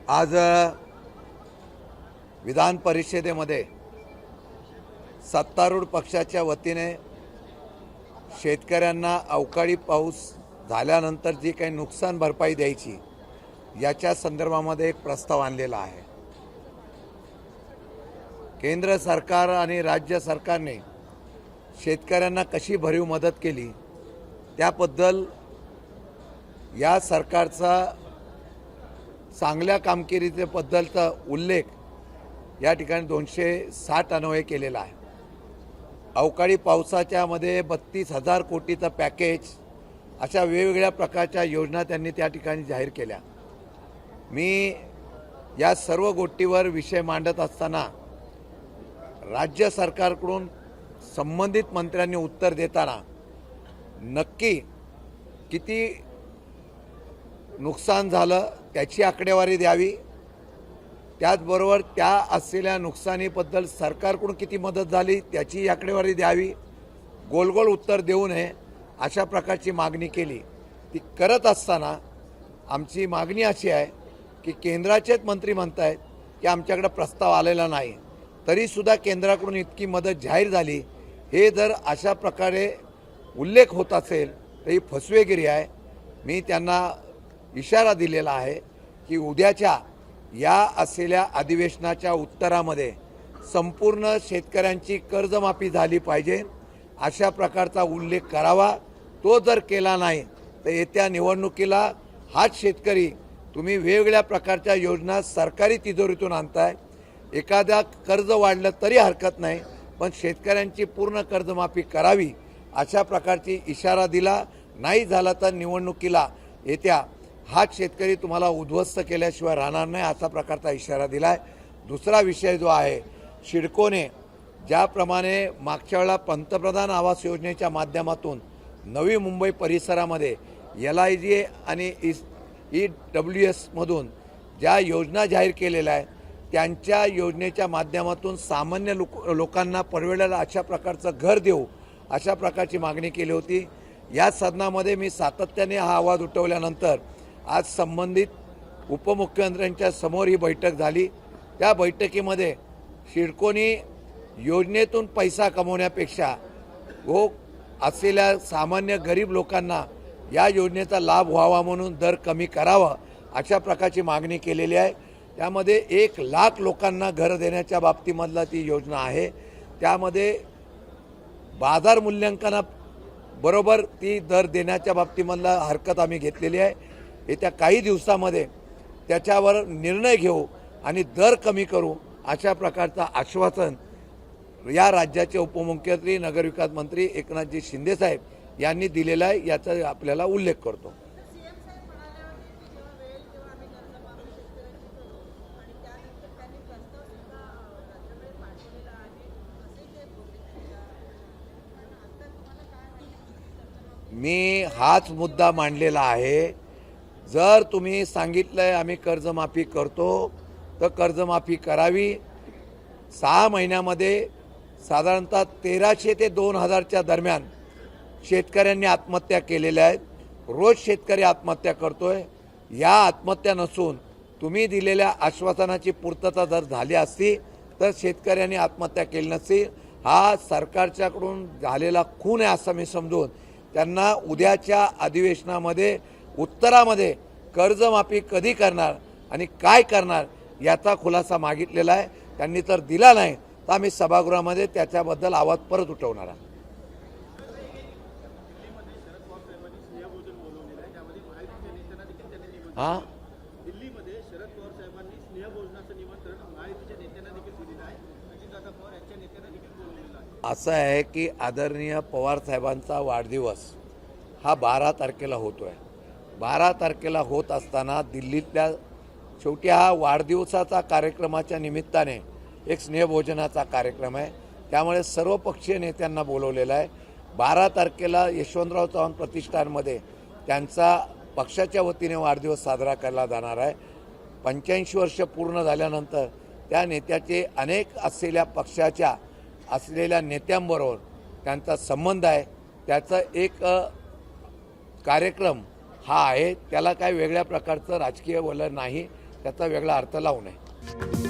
आज विधान परिषदेमध्ये सत्तारूढ पक्षाच्या वतीने शेतकऱ्यांना अवकाळी पाऊस झाल्यानंतर जी काही नुकसान भरपाई द्यायची याच्या संदर्भामध्ये एक प्रस्ताव आणलेला आहे। केंद्र सरकार आणि राज्य सरकारने शेतकऱ्यांना कशी भरीव मदत केली त्याबद्दल या सरकारचा चांगल्या कामगिरीबद्दलचा उल्लेख या ठिकाणी 260 अन्वये केलेला आहे। अवकाळी पावसाच्या मध्ये 32,000 कोटीचं पॅकेज अशा वेगवेगळ्या प्रकारच्या योजना त्यांनी त्या ठिकाणी जाहीर केल्या। मी या सर्व गोष्टीवर विषय मांडत असताना राज्य सरकारकडून संबंधित मंत्र्यांनी उत्तर देताना नक्की किती नुकसान झालं त्याची आकडेवारी द्यावी, त्याचबरोबर त्या असलेल्या नुकसानीबद्दल सरकारकडून किती मदत झाली त्याची आकडेवारी द्यावी। गोल गोल उत्तर देऊ नये अशा प्रकारची मागणी केली। ती करत असताना आमची मागणी अशी आहे की केंद्राचेच मंत्री म्हणत आहेत की आमच्याकडे प्रस्ताव आलेला नाही, तरीसुद्धा केंद्राकडून इतकी मदत जाहीर झाली, हे जर अशा प्रकारे उल्लेख होत असेल तर ही फसवेगिरी आहे। मी त्यांना इशारा दिलेला आहे की उद्याच्या या असलेल्या अधिवेशनाच्या उत्तरामध्ये संपूर्ण शेतकऱ्यांची कर्जमाफी झाली पाहिजे अशा प्रकारचा उल्लेख करावा। तो जर केला नाही तर येत्या निवडणुकीला हाच शेतकरी तुम्ही वेगवेगळ्या प्रकारच्या योजना सरकारी तिजोरीतून आणताय। एखादा कर्ज वाढलं तरी हरकत नाही, पण शेतकऱ्यांची पूर्ण कर्जमाफी करावी अशा प्रकारची इशारा दिला। नाही झाला तर निवडणुकीला येत्या हाच शेतकरी तुम्हाला उद्ध्वस्त केल्याशिवाय राहणार नाही असा प्रकारचा इशारा दिला आहे। दुसरा विषय जो आहे, सिडकोने ज्याप्रमाणे मागच्या वेळेला पंतप्रधान आवास योजनेच्या माध्यमातून नवी मुंबई परिसरामध्ये LIG आणि EWS मधून ज्या योजना जाहीर केलेल्या आहेत त्यांच्या योजनेच्या माध्यमातून सामान्य लोकांना परवडेल अशा प्रकारचं घर देऊ अशा प्रकारची मागणी केली होती। या सदनामध्ये मी सातत्याने हा आवाज उठवल्यानंतर आज संबंधित उपमुख्यमंत्र्यांच्या समोर ही बैठक झाली। त्या बैठकीमध्ये सिडकोनी योजनेतून पैसा कमवण्यापेक्षा असलेल्या सामान्य गरीब लोकांना या योजनेचा लाभ व्हावा म्हणून दर कमी करावा अशा प्रकारची मागणी केलेली आहे। त्यामध्ये 1 लाख लोकांना घर देण्याच्या बाबतीमधला ती योजना आहे। त्यामध्ये बाजार मूल्यांकनाबरोबर ती दर देण्याच्या बाबतीमधला हरकत आम्ही घेतलेली आहे। येत्या काही दिवसामध्ये त्याच्यावर निर्णय घेऊ आणि दर कमी करू अशा प्रकारचं आश्वासन या राज्याचे उपमुख्यमंत्री नगरविकास मंत्री एकनाथजी शिंदे साहेब यांनी दिलेला आहे, याचा आपल्याला उल्लेख करतो। मी हाच मुद्दा मांडलेला आहे। जर तुम्ही सांगितलंय आम्ही कर्जमाफी करतो तर कर्जमाफी करावी। 6 महिन्यामध्ये साधारणतः 1300 ते 2000च्या दरम्यान शेतकऱ्यांनी आत्महत्या केलेल्या आहेत। रोज शेतकरी आत्महत्या करतोय। या आत्महत्या नसून तुम्ही दिलेल्या आश्वासनाची पूर्तता जर झाली असती तर शेतकऱ्यांनी आत्महत्या केली नसती। हा सरकारच्याकडून झालेला खून आहे असं मी समजून त्यांना उद्याच्या अधिवेशनामध्ये उत्तरामध्ये कर्जमाफी कधी करणार आणि काय करणार याचा खुलासा मागितलेला आहे। त्यांनी तर दिला नाही तर आम्ही सभागृहामध्ये त्याच्याबद्दल आवाज परत उठवणार आहोत। हां, दिल्लीमध्ये शरद पवार साहेबांनी स्नेहभोजनाचं निमंत्रण महायुतीच्या नेत्यांना देखील दिलेलं आहे, अजितदादा पवार यांच्या नेत्यांना देखील बोलवलेलं आहे। असं आहे की आदरणीय पवार साहेबांचा वाढदिवस हा 12 तारखेला होतोय। 12 तारखेला होत असताना दिल्लीतल्या शेवटी हा वाढदिवसाचा कार्यक्रमाच्या निमित्ताने एक स्नेहभोजनाचा कार्यक्रम आहे, त्यामुळे सर्व पक्षीय नेत्यांना बोलवलेलं आहे। 12 तारखेला यशवंतराव चव्हाण प्रतिष्ठानमध्ये त्यांचा पक्षाच्या वतीने वाढदिवस साजरा केला जाणार आहे। 85 वर्ष पूर्ण झाल्यानंतर त्या नेत्याचे अनेक असलेल्या पक्षाच्या असलेल्या नेत्यांबरोबर त्यांचा संबंध आहे, त्याचा एक कार्यक्रम हा आहे, त्याला काय वेगळ्या प्रकारचं राजकीय वलय नाही। त्याचा वेगळा अर्थ लावू नये.